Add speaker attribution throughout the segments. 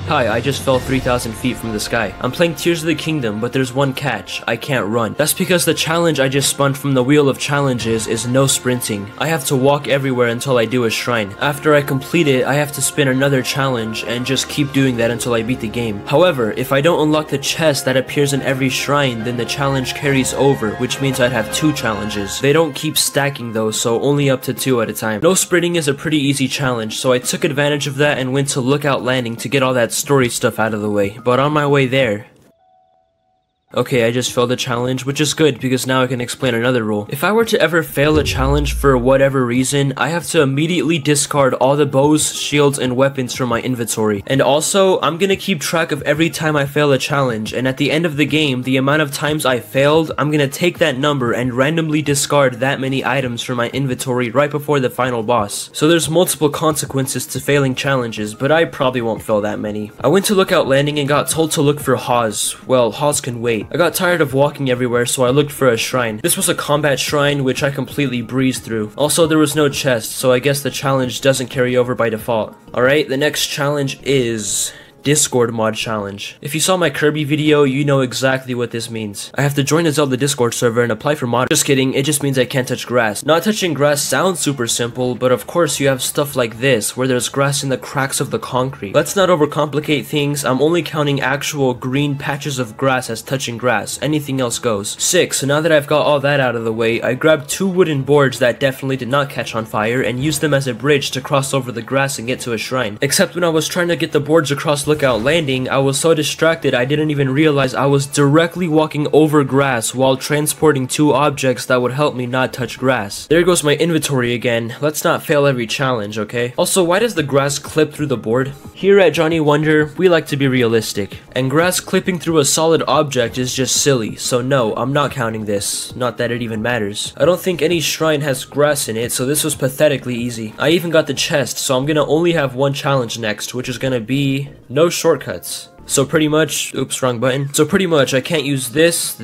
Speaker 1: Hi, I just fell 3,000 feet from the sky. I'm playing Tears of the Kingdom, but there's one catch. I can't run. That's because the challenge I just spun from the Wheel of Challenges is no sprinting. I have to walk everywhere until I do a shrine. After I complete it, I have to spin another challenge and just keep doing that until I beat the game. However, if I don't unlock the chest that appears in every shrine, then the challenge carries over, which means I'd have 2 challenges. They don't keep stacking though, so only up to 2 at a time. No sprinting is a pretty easy challenge, so I took advantage of that and went to Lookout Landing to get all that story stuff out of the way, but on my way there, okay, I just failed a challenge, which is good because now I can explain another rule. If I were to ever fail a challenge for whatever reason, I have to immediately discard all the bows, shields, and weapons from my inventory. And also, I'm gonna keep track of every time I fail a challenge, and at the end of the game, the amount of times I failed, I'm gonna take that number and randomly discard that many items from my inventory right before the final boss. So there's multiple consequences to failing challenges, but I probably won't fail that many. I went to Lookout Landing and got told to look for Haws. Well, Haws can wait. I got tired of walking everywhere, so I looked for a shrine. This was a combat shrine, which I completely breezed through. Also, there was no chest, so I guess the challenge doesn't carry over by default. Alright, the next challenge is Discord mod challenge. If you saw my Kirby video, you know exactly what this means. I have to join a Zelda Discord server and apply for mod. Just kidding, it just means I can't touch grass. Not touching grass sounds super simple, but of course you have stuff like this, where there's grass in the cracks of the concrete. Let's not overcomplicate things. I'm only counting actual green patches of grass as touching grass. Anything else goes. 6. So now that I've got all that out of the way, I grabbed 2 wooden boards that definitely did not catch on fire and used them as a bridge to cross over the grass and get to a shrine. Except when I was trying to get the boards across Lookout Landing, I was so distracted I didn't even realize I was directly walking over grass while transporting 2 objects that would help me not touch grass. There goes my inventory again. Let's not fail every challenge, okay? Also, why does the grass clip through the board? Here at Johnny Wonder, we like to be realistic, and grass clipping through a solid object is just silly, so no, I'm not counting this. Not that it even matters. I don't think any shrine has grass in it, so this was pathetically easy. I even got the chest, so I'm gonna only have 1 challenge next, which is gonna be no shortcuts. So pretty much, oops, wrong button. So pretty much, I can't use this,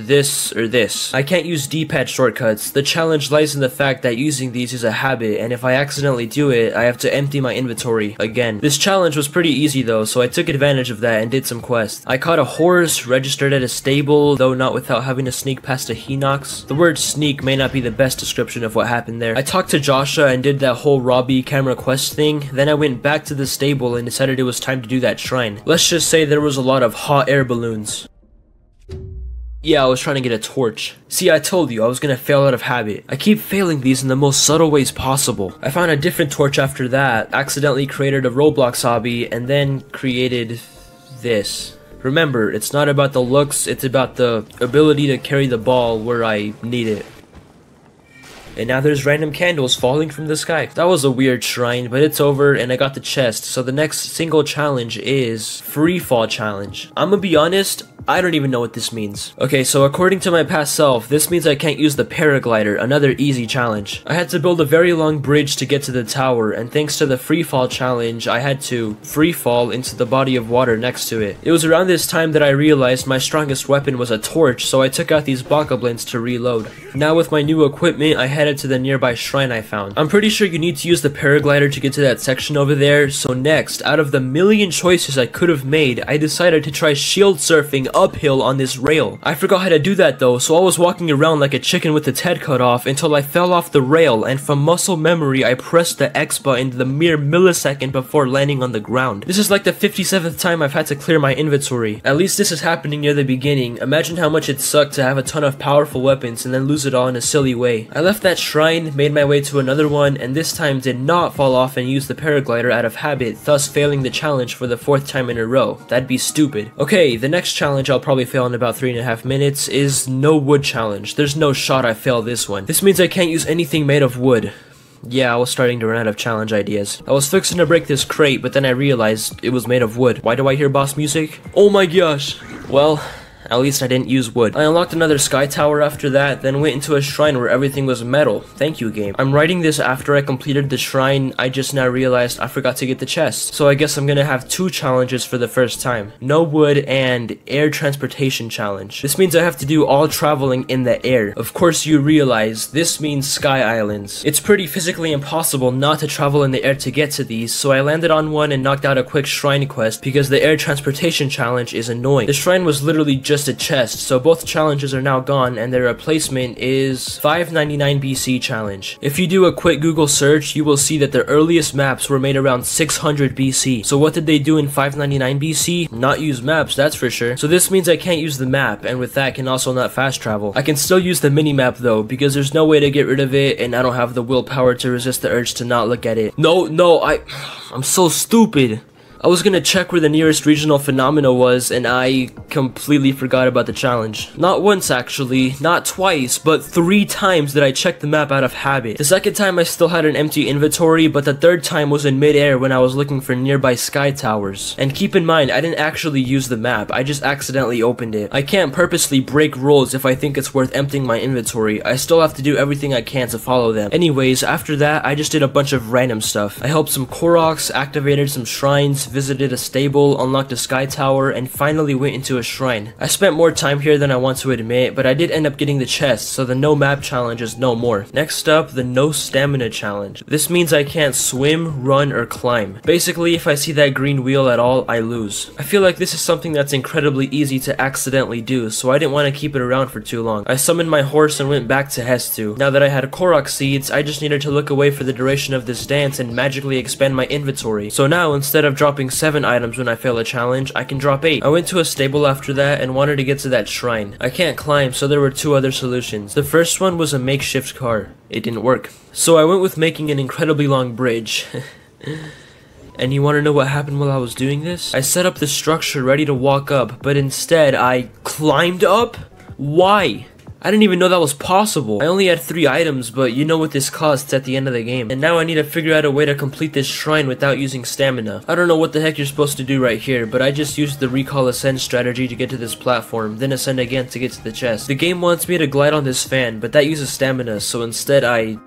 Speaker 1: or this. I can't use D-pad shortcuts. The challenge lies in the fact that using these is a habit, and if I accidentally do it, I have to empty my inventory again. This challenge was pretty easy though, so I took advantage of that and did some quests. I caught a horse, registered at a stable, though not without having to sneak past a Hinox. The word sneak may not be the best description of what happened there. I talked to Joshua and did that whole Robbie camera quest thing, then I went back to the stable and decided it was time to do that shrine. Let's just say there was a lot of hot air balloons. Yeah, I was trying to get a torch. See, I told you, I was gonna fail out of habit. I keep failing these in the most subtle ways possible. I found a different torch after that, accidentally created a Roblox hobby, and then created this. Remember, it's not about the looks, it's about the ability to carry the ball where I need it. And now there's random candles falling from the sky. That was a weird shrine, but it's over and I got the chest. So the next single challenge is Free Fall Challenge. I'm gonna be honest, I don't even know what this means. Okay, so according to my past self, this means I can't use the paraglider, another easy challenge. I had to build a very long bridge to get to the tower, and thanks to the free fall challenge, I had to free fall into the body of water next to it. It was around this time that I realized my strongest weapon was a torch, so I took out these bokoblins to reload. Now with my new equipment, I headed to the nearby shrine I found. I'm pretty sure you need to use the paraglider to get to that section over there, so next, out of the million choices I could have made, I decided to try shield surfing uphill on this rail. I forgot how to do that though, so I was walking around like a chicken with its head cut off until I fell off the rail, and from muscle memory I pressed the X button the mere millisecond before landing on the ground. This is like the 57th time I've had to clear my inventory. At least this is happening near the beginning. Imagine how much it sucked to have a ton of powerful weapons and then lose it all in a silly way. I left that shrine, made my way to another one, and this time did not fall off and use the paraglider out of habit, thus failing the challenge for the 4th time in a row. That'd be stupid. Okay, the next challenge I'll probably fail in about 3.5 minutes is no wood challenge. There's no shot I fail this one. This means I can't use anything made of wood. Yeah, I was starting to run out of challenge ideas. I was fixing to break this crate, but then I realized it was made of wood. Why do I hear boss music? Oh my gosh! Well, At least I didn't use wood. I unlocked another sky tower after that, then went into a shrine where everything was metal. Thank you, game. I'm writing this after I completed the shrine. I just now realized I forgot to get the chest. So I guess I'm gonna have 2 challenges for the first time. No wood and air transportation challenge. This means I have to do all traveling in the air. Of course you realize this means sky islands. It's pretty physically impossible not to travel in the air to get to these, so I landed on one and knocked out a quick shrine quest because the air transportation challenge is annoying. The shrine was literally just a chest, so both challenges are now gone and their replacement is 599 BC challenge. If you do a quick Google search, you will see that the earliest maps were made around 600 BC. So what did they do in 599 BC? Not use maps, that's for sure. So this means I can't use the map, and with that can also not fast travel. I can still use the mini-map though, because there's no way to get rid of it, and I don't have the willpower to resist the urge to not look at it. No, I'm so stupid. I was gonna check where the nearest regional phenomena was, and I completely forgot about the challenge. Not once actually, not twice, but 3 times did I check the map out of habit. The second time I still had an empty inventory, but the third time was in mid-air when I was looking for nearby sky towers. And keep in mind, I didn't actually use the map, I just accidentally opened it. I can't purposely break rules if I think it's worth emptying my inventory. I still have to do everything I can to follow them. Anyways, after that, I just did a bunch of random stuff. I helped some Koroks, activated some shrines, visited a stable, unlocked a sky tower, and finally went into a shrine. I spent more time here than I want to admit, but I did end up getting the chest, so the no map challenge is no more. Next up, the no stamina challenge. This means I can't swim, run, or climb. Basically, if I see that green wheel at all, I lose. I feel like this is something that's incredibly easy to accidentally do, so I didn't want to keep it around for too long. I summoned my horse and went back to Hestu. Now that I had Korok seeds, I just needed to look away for the duration of this dance and magically expand my inventory. So now, instead of dropping 7 items when I fail a challenge, I can drop 8. I went to a stable after that and wanted to get to that shrine. I can't climb, so there were 2 other solutions. The first one was a makeshift car. It didn't work. So I went with making an incredibly long bridge. And you want to know what happened while I was doing this? I set up the structure ready to walk up, but instead I climbed up? Why? I didn't even know that was possible. I only had 3 items, but you know what this costs at the end of the game. And now I need to figure out a way to complete this shrine without using stamina. I don't know what the heck you're supposed to do right here, but I just used the recall ascend strategy to get to this platform, then ascend again to get to the chest. The game wants me to glide on this fan, but that uses stamina, so instead I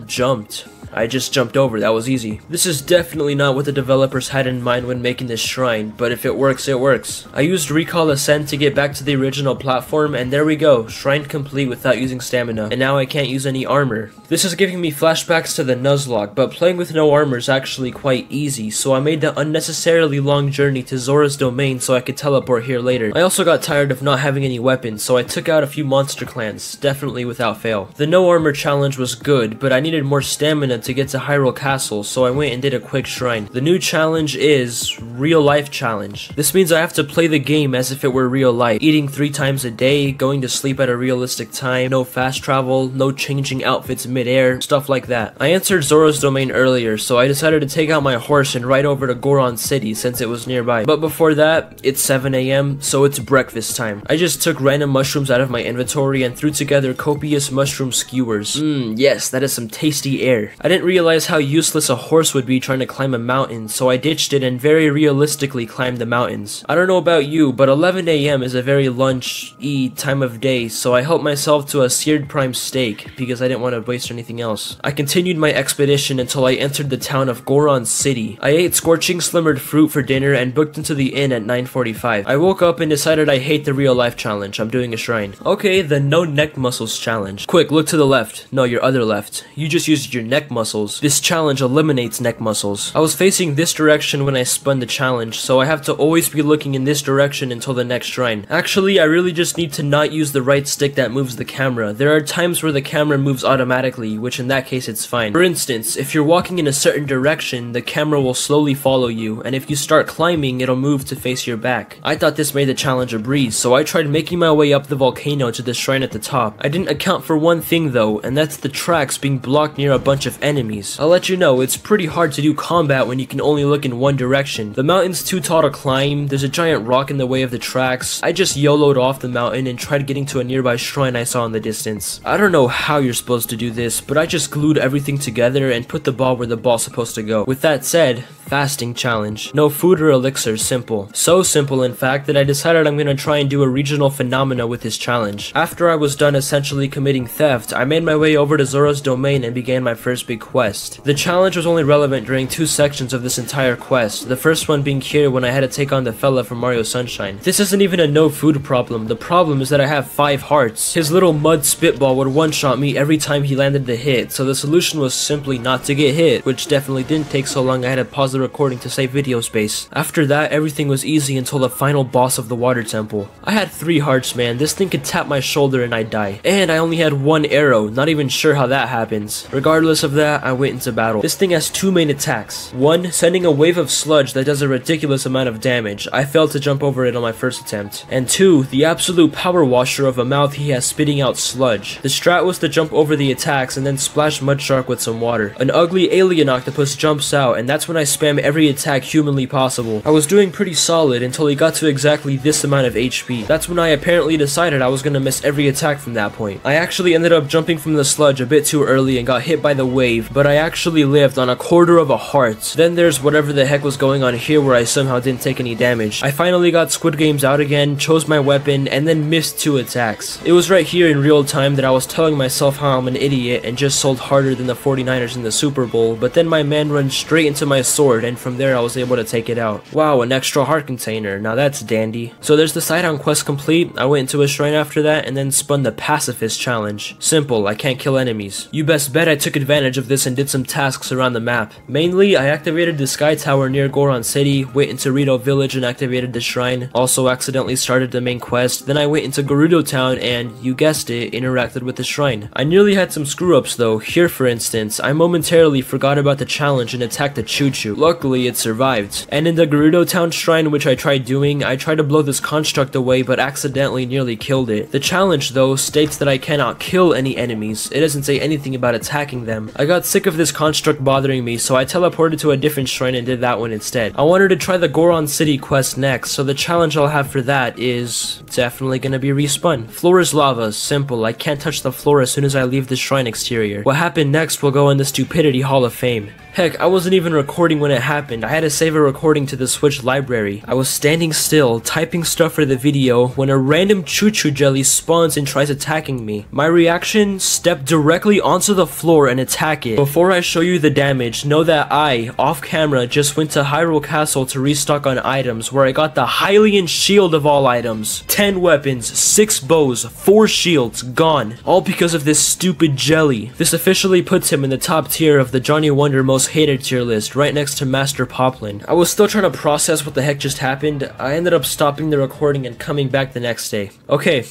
Speaker 1: jumped. I just jumped over, that was easy. This is definitely not what the developers had in mind when making this shrine, but if it works, it works. I used Recall Ascent to get back to the original platform, and there we go, shrine complete without using stamina, and now I can't use any armor. This is giving me flashbacks to the Nuzlocke, but playing with no armor is actually quite easy, so I made the unnecessarily long journey to Zora's domain so I could teleport here later. I also got tired of not having any weapons, so I took out a few monster clans, definitely without fail. The no armor challenge was good, but I needed more stamina to get to Hyrule Castle, so I went and did a quick shrine. The new challenge is Real Life Challenge. This means I have to play the game as if it were real life, eating 3 times a day, going to sleep at a realistic time, no fast travel, no changing outfits mid-air, stuff like that. I answered Zora's domain earlier, so I decided to take out my horse and ride over to Goron City since it was nearby. But before that, it's 7 AM, so it's breakfast time. I just took random mushrooms out of my inventory and threw together copious mushroom skewers. Yes, that is some tasty air. I didn't realize how useless a horse would be trying to climb a mountain, so I ditched it and very realistically climbed the mountains. I don't know about you, but 11 AM is a very lunch-y time of day, so I helped myself to a seared prime steak because I didn't want to waste anything else. I continued my expedition until I entered the town of Goron City. I ate scorching slimmered fruit for dinner and booked into the inn at 9:45. I woke up and decided I hate the real life challenge. I'm doing a shrine. Okay, the no neck muscles challenge. Quick, look to the left. No, your other left. You just used your neck muscles. This challenge eliminates neck muscles. I was facing this direction when I spun the challenge, so I have to always be looking in this direction until the next shrine. Actually, I really just need to not use the right stick that moves the camera. There are times where the camera moves automatically, which in that case it's fine. For instance, if you're walking in a certain direction, the camera will slowly follow you, and if you start climbing, it'll move to face your back. I thought this made the challenge a breeze, so I tried making my way up the volcano to the shrine at the top. I didn't account for one thing though, and that's the tracks being blocked near a bunch of enemies. I'll let you know, it's pretty hard to do combat when you can only look in one direction. The mountain's too tall to climb, there's a giant rock in the way of the tracks. I just YOLO'd off the mountain and tried getting to a nearby shrine I saw in the distance. I don't know how you're supposed to do this, but I just glued everything together and put the ball where the ball's supposed to go. With that said, fasting challenge. No food or elixirs, simple. So simple in fact that I decided I'm gonna try and do a regional phenomena with this challenge. After I was done essentially committing theft, I made my way over to Zora's domain and began my first big quest. The challenge was only relevant during 2 sections of this entire quest, the first one being here when I had to take on the fella from Mario Sunshine. This isn't even a no food problem, the problem is that I have 5 hearts. His little mud spitball would one-shot me every time he landed the hit, so the solution was simply not to get hit, which definitely didn't take so long I had to pause the recording to save video space. After that, everything was easy until the final boss of the water temple. I had 3 hearts, man. This thing could tap my shoulder and I'd die. And I only had 1 arrow, not even sure how that happens. Regardless of that, I went into battle. This thing has 2 main attacks. 1, sending a wave of sludge that does a ridiculous amount of damage. I failed to jump over it on my first attempt. And 2, the absolute power washer of a mouth he has spitting out sludge. The strat was to jump over the attacks and then splash Mudshark with some water. An ugly alien octopus jumps out, and that's when I spam every attack humanly possible. I was doing pretty solid until he got to exactly this amount of HP. That's when I apparently decided I was gonna miss every attack from that point. I actually ended up jumping from the sludge a bit too early and got hit by the wave, but I actually lived on a quarter of a heart. Then there's whatever the heck was going on here where I somehow didn't take any damage. I finally got Squid Games out again, chose my weapon, and then missed 2 attacks. It was right here in real time that I was telling myself how I'm an idiot and just sold harder than the 49ers in the Super Bowl, but then my man runs straight into my sword, and from there I was able to take it out. Wow, an extra heart container, now that's dandy. So there's the Sidon quest complete. I went into a shrine after that and then spun the pacifist challenge. Simple, I can't kill enemies. You best bet I took advantage of this and did some tasks around the map. Mainly, I activated the sky tower near Goron City, went into Rito Village and activated the shrine, also accidentally started the main quest, then I went into Gerudo Town and, you guessed it, interacted with the shrine. I nearly had some screw-ups though. Here for instance, I momentarily forgot about the challenge and attacked the choo-choo. Luckily, it survived. And in the Gerudo Town shrine which I tried doing, I tried to blow this construct away but accidentally nearly killed it. The challenge though states that I cannot kill any enemies. It doesn't say anything about attacking them. I got sick of this construct bothering me, so I teleported to a different shrine and did that one instead. I wanted to try the Goron City quest next, so the challenge I'll have for that is definitely gonna be respun. Floor is lava, simple. I can't touch the floor as soon as I leave the shrine exterior. What happened next will go in the Stupidity Hall of Fame. Heck, I wasn't even recording when it happened. I had to save a recording to the Switch library. I was standing still, typing stuff for the video, when a random choo-choo jelly spawns and tries attacking me. My reaction? Step directly onto the floor and attack it. Before I show you the damage, know that I, off camera, just went to Hyrule Castle to restock on items, where I got the Hylian shield of all items. 10 weapons, 6 bows, 4 shields, gone. All because of this stupid jelly. This officially puts him in the top tier of the Johnny Wonder most hated tier list, right next to Master Poplin. I was still trying to process what the heck just happened. I ended up stopping the recording and coming back the next day. Okay.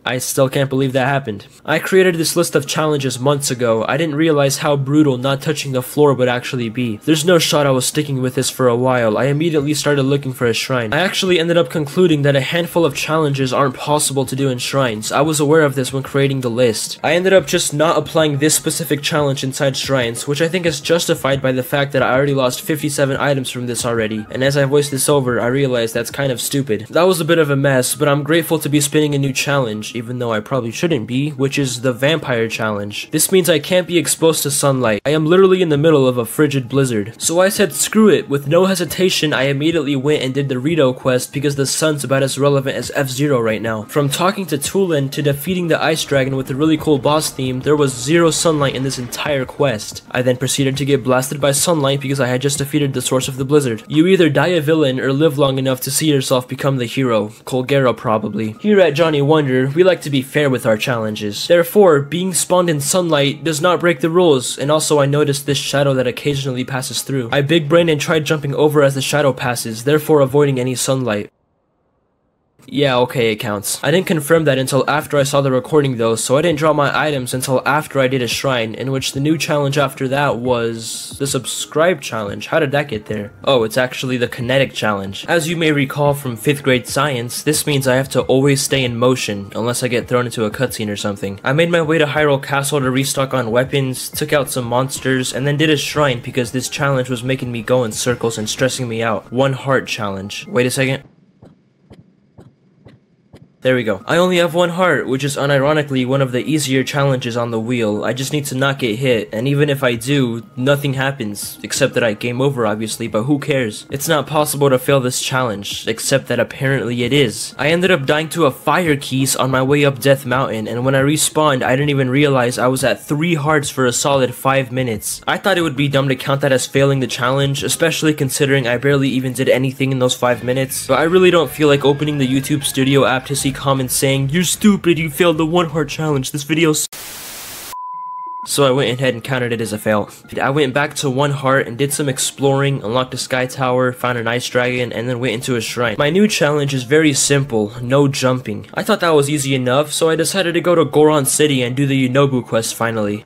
Speaker 1: I still can't believe that happened. I created this list of challenges months ago. I didn't realize how brutal not touching the floor would actually be. There's no shot I was sticking with this for a while. I immediately started looking for a shrine. I actually ended up concluding that a handful of challenges aren't possible to do in shrines. I was aware of this when creating the list. I ended up just not applying this specific challenge inside shrines, which I think is justified by the fact that I already lost 57 items from this already. And as I voiced this over, I realized that's kind of stupid. That was a bit of a mess, but I'm grateful to be spinning a new challenge, even though I probably shouldn't be, which is the Vampire Challenge. This means I can't be exposed to sunlight. I am literally in the middle of a frigid blizzard. So I said screw it. With no hesitation, I immediately went and did the Rito quest because the sun's about as relevant as F-Zero right now. From talking to Tulin to defeating the Ice Dragon with a really cool boss theme, there was 0 sunlight in this entire quest. I then proceeded to get blasted by sunlight because I had just defeated the source of the blizzard. You either die a villain or live long enough to see yourself become the hero. Colgero probably. Here at Johnny Wonder, we like to be fair with our challenges. Therefore, being spawned in sunlight does not break the rules, and also I noticed this shadow that occasionally passes through. I big brained and tried jumping over as the shadow passes, therefore avoiding any sunlight. Yeah, okay, it counts. I didn't confirm that until after I saw the recording though, so I didn't drop my items until after I did a shrine, in which the new challenge after that was the subscribe challenge. How did that get there? Oh, it's actually the kinetic challenge. As you may recall from 5th grade science, this means I have to always stay in motion, unless I get thrown into a cutscene or something. I made my way to Hyrule Castle to restock on weapons, took out some monsters, and then did a shrine because this challenge was making me go in circles and stressing me out. 1 heart challenge. Wait a second. There we go. I only have one heart, which is unironically one of the easier challenges on the wheel. I just need to not get hit, and even if I do, nothing happens. Except that I game over, obviously, but who cares? It's not possible to fail this challenge, except that apparently it is. I ended up dying to a fire keys on my way up Death Mountain, and when I respawned, I didn't even realize I was at 3 hearts for a solid 5 minutes. I thought it would be dumb to count that as failing the challenge, especially considering I barely even did anything in those 5 minutes, but I really don't feel like opening the YouTube Studio app to see comments saying, "You're stupid, you failed the 1 heart challenge, this video's..." So I went ahead and counted it as a fail. I went back to 1 heart and did some exploring, unlocked a sky tower, found an ice dragon, and then went into a shrine. My new challenge is very simple, no jumping. I thought that was easy enough, so I decided to go to Goron City and do the Yunobu quest finally.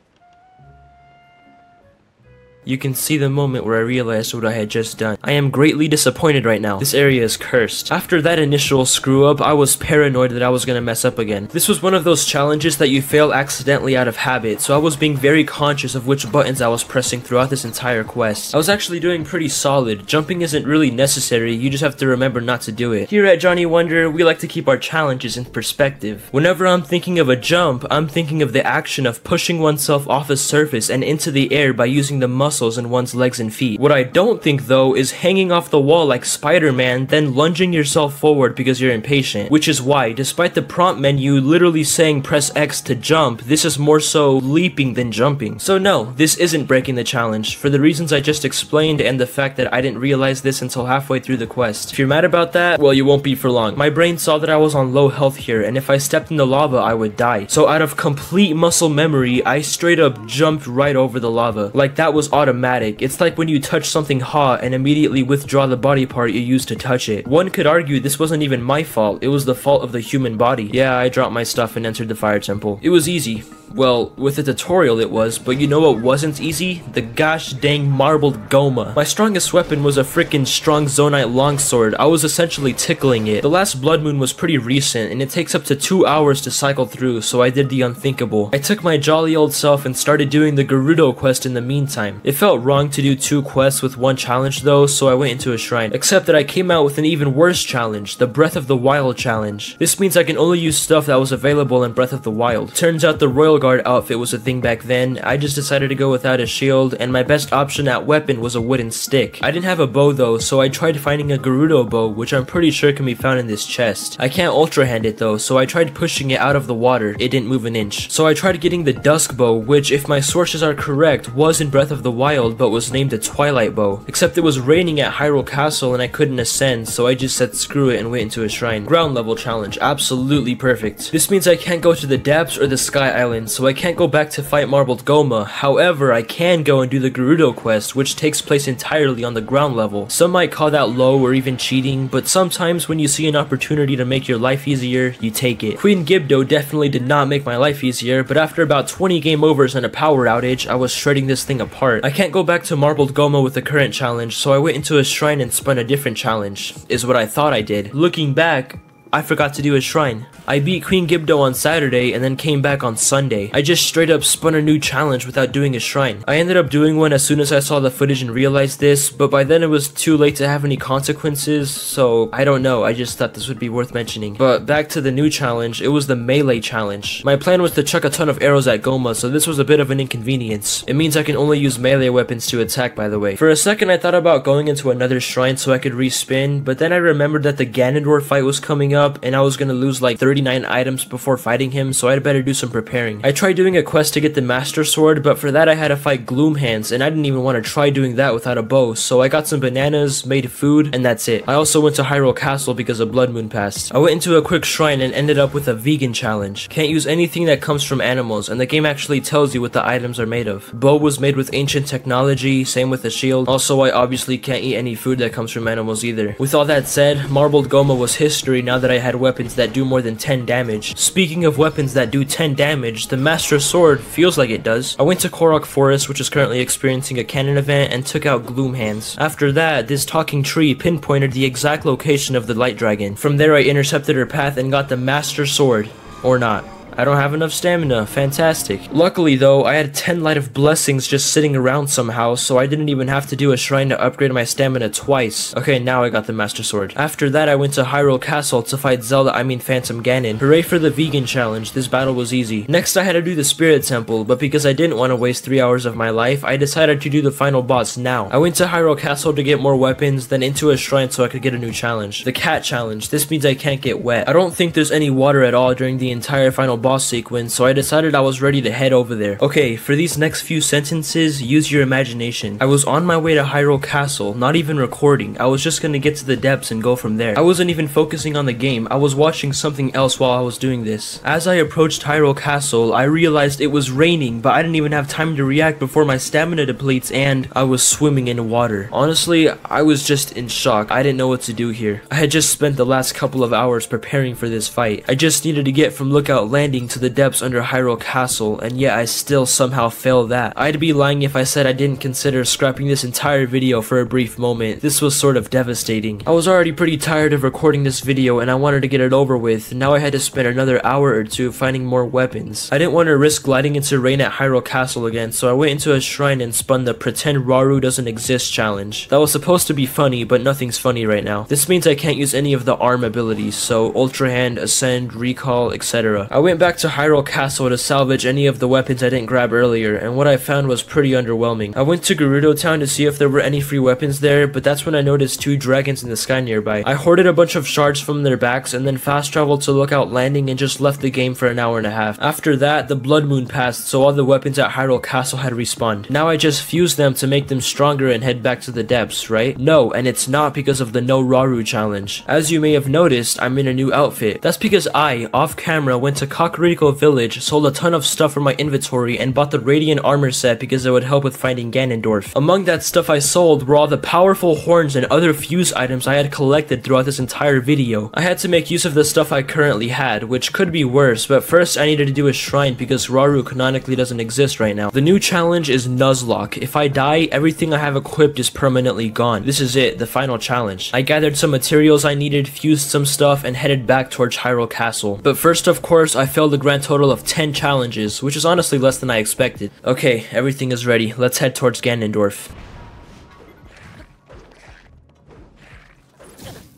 Speaker 1: You can see the moment where I realized what I had just done. I am greatly disappointed right now. This area is cursed. After that initial screw up, I was paranoid that I was gonna mess up again. This was one of those challenges that you fail accidentally out of habit, so I was being very conscious of which buttons I was pressing throughout this entire quest. I was actually doing pretty solid. Jumping isn't really necessary, you just have to remember not to do it. Here at Johnny Wonder, we like to keep our challenges in perspective. Whenever I'm thinking of a jump, I'm thinking of the action of pushing oneself off a surface and into the air by using the muscles in one's legs and feet. What I don't think though is hanging off the wall like Spider-Man, then lunging yourself forward because you're impatient. Which is why, despite the prompt menu literally saying press X to jump, this is more so leaping than jumping. So no, this isn't breaking the challenge, for the reasons I just explained and the fact that I didn't realize this until halfway through the quest. If you're mad about that, well, you won't be for long. My brain saw that I was on low health here, and if I stepped in the lava, I would die. So out of complete muscle memory, I straight up jumped right over the lava. Like that was automatic. It's like when you touch something hot and immediately withdraw the body part you used to touch it. One could argue this wasn't even my fault, it was the fault of the human body. Yeah, I dropped my stuff and entered the fire temple. It was easy. Well, with the tutorial it was, but you know what wasn't easy? The gosh dang marbled Goma. My strongest weapon was a freaking strong Zonite longsword. I was essentially tickling it. The last blood moon was pretty recent, and it takes up to 2 hours to cycle through, so I did the unthinkable. I took my jolly old self and started doing the Gerudo quest in the meantime. It felt wrong to do 2 quests with 1 challenge though, so I went into a shrine. Except that I came out with an even worse challenge, the Breath of the Wild challenge. This means I can only use stuff that was available in Breath of the Wild. Turns out the Royal Guard outfit was a thing back then. I just decided to go without a shield, and my best option at weapon was a wooden stick. I didn't have a bow though, so I tried finding a Gerudo bow, which I'm pretty sure can be found in this chest. I can't ultra hand it though, so I tried pushing it out of the water. It didn't move an inch. So I tried getting the Dusk bow, which if my sources are correct, was in Breath of the Wild, but was named a Twilight bow. Except it was raining at Hyrule Castle and I couldn't ascend, so I just said screw it and went into a shrine. Ground level challenge, absolutely perfect. This means I can't go to the depths or the Sky Island, so I can't go back to fight Marbled Goma. However, I can go and do the Gerudo quest, which takes place entirely on the ground level. Some might call that low or even cheating, but sometimes when you see an opportunity to make your life easier, you take it. Queen Gibdo definitely did not make my life easier, but after about 20 game overs and a power outage, I was shredding this thing apart. I can't go back to Marbled Goma with the current challenge, so I went into a shrine and spun a different challenge, is what I thought I did. Looking back, I forgot to do a shrine. I beat Queen Gibdo on Saturday and then came back on Sunday. I just straight up spun a new challenge without doing a shrine. I ended up doing one as soon as I saw the footage and realized this, but by then it was too late to have any consequences, so I don't know, I just thought this would be worth mentioning. But back to the new challenge, it was the melee challenge. My plan was to chuck a ton of arrows at Goma, so this was a bit of an inconvenience. It means I can only use melee weapons to attack, by the way. For a second I thought about going into another shrine so I could respin, but then I remembered that the Ganondorf fight was coming up and I was gonna lose like 39 items before fighting him, so I'd better do some preparing. I tried doing a quest to get the Master Sword, but for that I had to fight Gloomhands, and I didn't even want to try doing that without a bow, so I got some bananas, made food, and that's it. I also went to Hyrule Castle because a blood moon passed. I went into a quick shrine and ended up with a vegan challenge. Can't use anything that comes from animals, and the game actually tells you what the items are made of. Bow was made with ancient technology, same with the shield. Also, I obviously can't eat any food that comes from animals either. With all that said, Marbled Goma was history now that I had weapons that do more than 10 damage. Speaking of weapons that do 10 damage, the Master Sword feels like it does. I went to Korok Forest, which is currently experiencing a cannon event, and took out Gloomhands. After that, this talking tree pinpointed the exact location of the Light Dragon. From there I intercepted her path and got the Master Sword. Or not. I don't have enough stamina. Fantastic. Luckily though, I had 10 light of blessings just sitting around somehow, so I didn't even have to do a shrine to upgrade my stamina twice. Okay, now I got the Master Sword. After that, I went to Hyrule Castle to fight Phantom Ganon. Hooray for the vegan challenge. This battle was easy. Next, I had to do the Spirit Temple, but because I didn't want to waste 3 hours of my life, I decided to do the final boss now. I went to Hyrule Castle to get more weapons, then into a shrine so I could get a new challenge. The Cat Challenge. This means I can't get wet. I don't think there's any water at all during the entire final boss sequence, so I decided I was ready to head over there. Okay, for these next few sentences, use your imagination. I was on my way to Hyrule Castle, not even recording. I was just gonna get to the depths and go from there. I wasn't even focusing on the game. I was watching something else while I was doing this. As I approached Hyrule Castle, I realized it was raining, but I didn't even have time to react before my stamina depletes and I was swimming in water. Honestly, I was just in shock. I didn't know what to do here. I had just spent the last couple of hours preparing for this fight. I just needed to get from Lookout Landing to the depths under Hyrule Castle, and yet I still somehow failed that. I'd be lying if I said I didn't consider scrapping this entire video for a brief moment. This was sort of devastating. I was already pretty tired of recording this video and I wanted to get it over with. Now I had to spend another hour or two finding more weapons. I didn't want to risk gliding into rain at Hyrule Castle again, so I went into a shrine and spun the Pretend Rauru Doesn't Exist challenge. That was supposed to be funny, but nothing's funny right now. This means I can't use any of the arm abilities, so Ultra Hand, Ascend, Recall, etc. I went back to Hyrule Castle to salvage any of the weapons I didn't grab earlier, and what I found was pretty underwhelming. I went to Gerudo Town to see if there were any free weapons there, but that's when I noticed 2 dragons in the sky nearby. I hoarded a bunch of shards from their backs and then fast traveled to Lookout Landing and just left the game for an hour and a half. After that, the Blood Moon passed, so all the weapons at Hyrule Castle had respawned. Now I just fused them to make them stronger and head back to the depths, right? No, and it's not because of the No Rauru challenge. As you may have noticed, I'm in a new outfit. That's because I, off camera, went to Kakariko Village, sold a ton of stuff from my inventory, and bought the Radiant Armor set because it would help with finding Ganondorf. Among that stuff I sold were all the powerful horns and other fuse items I had collected throughout this entire video. I had to make use of the stuff I currently had, which could be worse, but first I needed to do a shrine because Rauru canonically doesn't exist right now. The new challenge is Nuzlocke. If I die, everything I have equipped is permanently gone. This is it, the final challenge. I gathered some materials I needed, fused some stuff, and headed back towards Hyrule Castle. But first, of course, I failed a grand total of 10 challenges, which is honestly less than I expected. Okay, everything is ready. Let's head towards Ganondorf.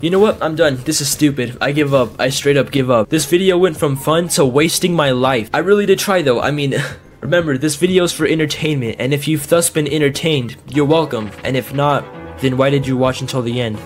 Speaker 1: You know what? I'm done. This is stupid. I give up. I straight up give up. This video went from fun to wasting my life. I really did try though. I mean, remember, this video is for entertainment, and if you've thus been entertained, you're welcome. And if not, then why did you watch until the end?